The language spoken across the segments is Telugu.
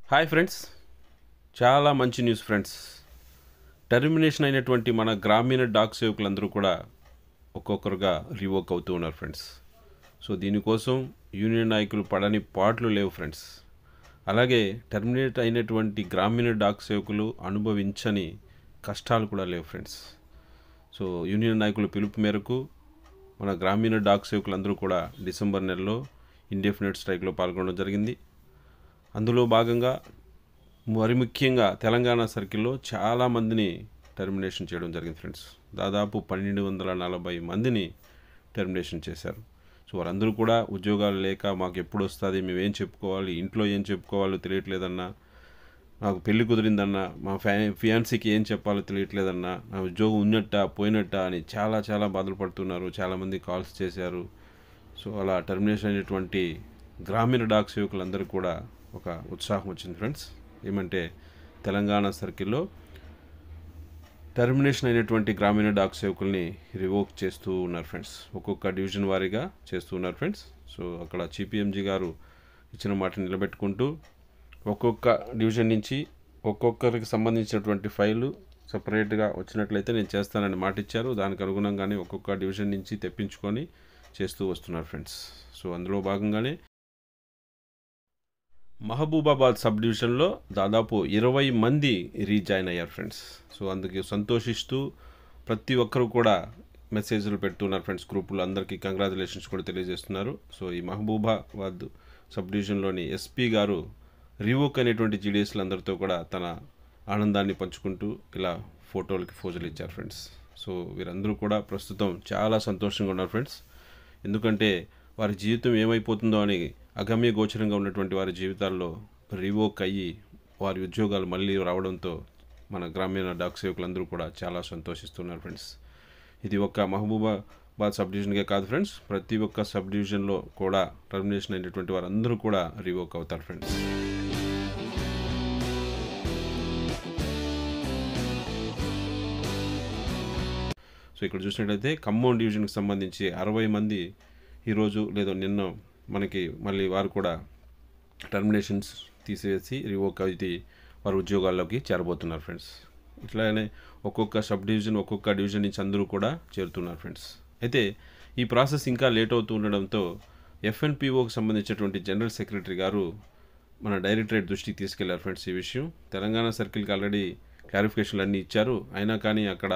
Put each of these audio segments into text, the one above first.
హాయ్ ఫ్రెండ్స్, చాలా మంచి న్యూస్ ఫ్రెండ్స్. టర్మినేషన్ అయినటువంటి మన గ్రామీణ డాక్ సేవకులందరూ కూడా ఒక్కొక్కరుగా రివోక్ అవుతూ ఉన్నారు ఫ్రెండ్స్. సో దీనికోసం యూనియన్ నాయకులు పడని పాటలు లేవు ఫ్రెండ్స్. అలాగే టర్మినేట్ అయినటువంటి గ్రామీణ డాక్ సేవకులు అనుభవించని కష్టాలు కూడా లేవు ఫ్రెండ్స్. సో యూనియన్ నాయకుల పిలుపు మేరకు మన గ్రామీణ డాక్ సేవకులందరూ కూడా డిసెంబర్ నెలలో ఇండెఫినెట్ స్ట్రైక్లో పాల్గొనడం జరిగింది. అందులో భాగంగా మరి ముఖ్యంగా తెలంగాణ సర్కిల్లో చాలామందిని టర్మినేషన్ చేయడం జరిగింది ఫ్రెండ్స్. దాదాపు 1240 మందిని టర్మినేషన్ చేశారు. సో వారందరూ కూడా ఉద్యోగాలు లేక మాకు ఎప్పుడు వస్తుంది, మేము ఏం చెప్పుకోవాలి, ఇంట్లో ఏం చెప్పుకోవాలో తెలియట్లేదన్నా, నాకు పెళ్లి కుదిరిందన్నా, మా ఫియాన్సీకి ఏం చెప్పాలో తెలియట్లేదన్నా, నా ఉద్యోగం ఉన్నట్ట పోయినట్ట అని చాలా బాధలు పడుతున్నారు. చాలామంది కాల్స్ చేశారు. సో అలా టర్మినేషన్ అయినటువంటి గ్రామీణ డాక్ సేవకులందరూ కూడా ఒక ఉత్సాహం వచ్చింది ఫ్రెండ్స్. ఏమంటే తెలంగాణ సర్కిల్లో టర్మినేషన్ అయినటువంటి గ్రామీణ డాక్ సేవకుల్ని రివోక్ చేస్తూ ఉన్నారు ఫ్రెండ్స్. ఒక్కొక్క డివిజన్ వారీగా చేస్తూ ఉన్నారు ఫ్రెండ్స్. సో అక్కడ సిపిఎంజీ గారు ఇచ్చిన మాటను నిలబెట్టుకుంటూ ఒక్కొక్క డివిజన్ నుంచి ఒక్కొక్కరికి సంబంధించినటువంటి ఫైలు సపరేట్గా వచ్చినట్లయితే నేను చేస్తానని మాట ఇచ్చారు. దానికి అనుగుణంగానే ఒక్కొక్క డివిజన్ నుంచి తెప్పించుకొని చేస్తూ వస్తున్నారు ఫ్రెండ్స్. సో అందులో భాగంగానే మహబూబాబాద్ సబ్ డివిజన్లో దాదాపు 20 మంది రీజాయిన్ అయ్యారు ఫ్రెండ్స్. సో అందుకే సంతోషిస్తూ ప్రతి ఒక్కరు కూడా మెసేజ్లు పెడుతున్నారు ఫ్రెండ్స్. గ్రూపులు అందరికీ కంగ్రాచులేషన్స్ కూడా తెలియజేస్తున్నారు. సో ఈ మహబూబాబాద్ సబ్ డివిజన్లోని ఎస్పీ గారు రివోక్ అనేటువంటి జీడీఎస్లు అందరితో కూడా తన ఆనందాన్ని పంచుకుంటూ ఇలా ఫోటోలకి ఫోజులు ఇచ్చారు ఫ్రెండ్స్. సో వీరందరూ కూడా ప్రస్తుతం చాలా సంతోషంగా ఉన్నారు ఫ్రెండ్స్. ఎందుకంటే వారి జీవితం ఏమైపోతుందో అని అగమ్య గోచరంగా ఉన్నటువంటి వారి జీవితాల్లో రివోక్ అయ్యి వారి ఉద్యోగాలు మళ్ళీ రావడంతో మన గ్రామీణ డాక్ సేవకులందరూ కూడా చాలా సంతోషిస్తున్నారు ఫ్రెండ్స్. ఇది ఒక్క మహబూబాబాద్ సబ్ డివిజన్కే కాదు ఫ్రెండ్స్, ప్రతి ఒక్క సబ్ డివిజన్లో కూడా టర్మినేషన్ అయినటువంటి వారందరూ కూడా రివోక్ అవుతారు ఫ్రెండ్స్. సో ఇక్కడ చూసినట్లయితే ఖమ్మం డివిజన్కి సంబంధించి 60 మంది ఈరోజు లేదా నిన్న మనకి మళ్ళీ వారు కూడా టర్మినేషన్స్ తీసేసి రివోక్ అయితే వారు ఉద్యోగాల్లోకి చేరబోతున్నారు ఫ్రెండ్స్. ఇట్లానే ఒక్కొక్క సబ్ డివిజన్ ఒక్కొక్క డివిజన్ నుంచి అందరూ కూడా చేరుతున్నారు ఫ్రెండ్స్. అయితే ఈ ప్రాసెస్ ఇంకా లేట్ అవుతూ ఉండడంతో ఎఫ్ఎన్పిఓకి సంబంధించినటువంటి జనరల్ సెక్రటరీ గారు మన డైరెక్టరేట్ దృష్టికి తీసుకెళ్లారు ఫ్రెండ్స్. ఈ విషయం తెలంగాణ సర్కిల్కి ఆల్రెడీ క్లారిఫికేషన్లు అన్నీ ఇచ్చారు. అయినా కానీ అక్కడ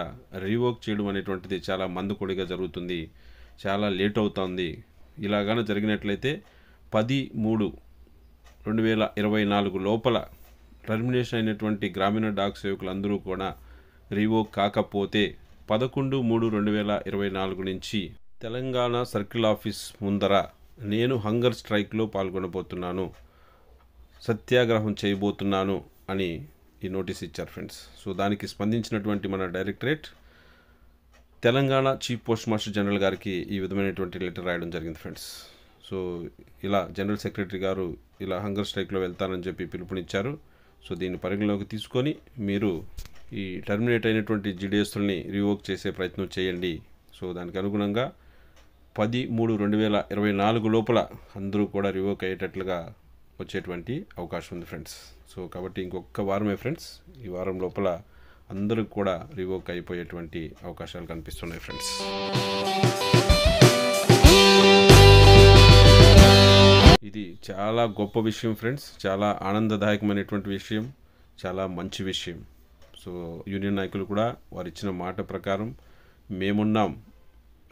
రివోక్ చేయడం అనేటువంటిది చాలా మందుకొడిగా జరుగుతుంది, చాలా లేట్ అవుతుంది. ఇలాగానే జరిగినట్లయితే 10/3/2024 లోపల టర్మినేషన్ అయినటువంటి గ్రామీణ డాక్ సేవకులు అందరూ కూడా రివోక్ కాకపోతే 11/3/2024 నుంచి తెలంగాణ సర్కిల్ ఆఫీస్ ముందర నేను హంగర్ స్ట్రైక్లో పాల్గొనబోతున్నాను, సత్యాగ్రహం చేయబోతున్నాను అని ఈ నోటీస్ ఇచ్చారు ఫ్రెండ్స్. సో దానికి స్పందించినటువంటి మన directorate Telangana chief post master general గారికి ఈ విధమైనటువంటి లెటర్ రాయడం జరిగింది ఫ్రెండ్స్. సో ఇలా జనరల్ సెక్రటరీ గారు ఇలా హంగర్ స్ట్రైక్లో వెళ్తానని చెప్పి పిలుపునిచ్చారు. సో దీన్ని పరిగణలోకి తీసుకొని మీరు ఈ టర్మినేట్ అయినటువంటి జీడీఎస్ని రివోక్ చేసే ప్రయత్నం చేయండి. సో దానికి అనుగుణంగా 10/3/2024 లోపల అందరూ కూడా రివోక్ అయ్యేటట్లుగా వచ్చేటువంటి అవకాశం ఉంది ఫ్రెండ్స్. సో కాబట్టి ఇంకొక వారమే ఫ్రెండ్స్, ఈ వారం లోపల అందరూ కూడా రివోక్ అయిపోయేటువంటి అవకాశాలు కనిపిస్తున్నాయి ఫ్రెండ్స్. ఇది చాలా గొప్ప విషయం ఫ్రెండ్స్, చాలా ఆనందదాయకమైనటువంటి విషయం, చాలా మంచి విషయం. సో యూనియన్ నాయకులు కూడా వారు ఇచ్చిన మాట ప్రకారం మేమున్నాం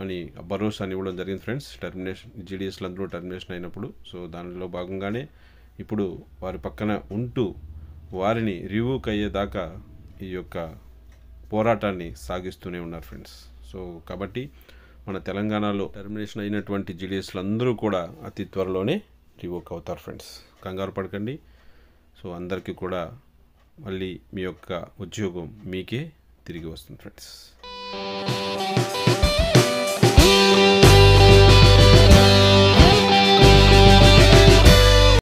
అని భరోసాని ఇవ్వడం జరిగింది ఫ్రెండ్స్. టర్మినేషన్ జీడీఎస్లు అందరూ టర్మినేషన్ అయినప్పుడు సో దానిలో భాగంగానే ఇప్పుడు వారి పక్కన ఉంటూ వారిని రివోక్ అయ్యేదాకా ఈ యొక్క పోరాటాన్ని సాగిస్తూనే ఉన్నారు ఫ్రెండ్స్. సో కాబట్టి మన తెలంగాణలో టర్మినేషన్ అయినటువంటి జీడీఎస్లు అందరూ కూడా అతి త్వరలోనే రివోక్ అవుతారు ఫ్రెండ్స్. కంగారు పడకండి. సో అందరికీ కూడా మళ్ళీ మీ యొక్క ఉద్యోగం మీకే తిరిగి వస్తుంది ఫ్రెండ్స్.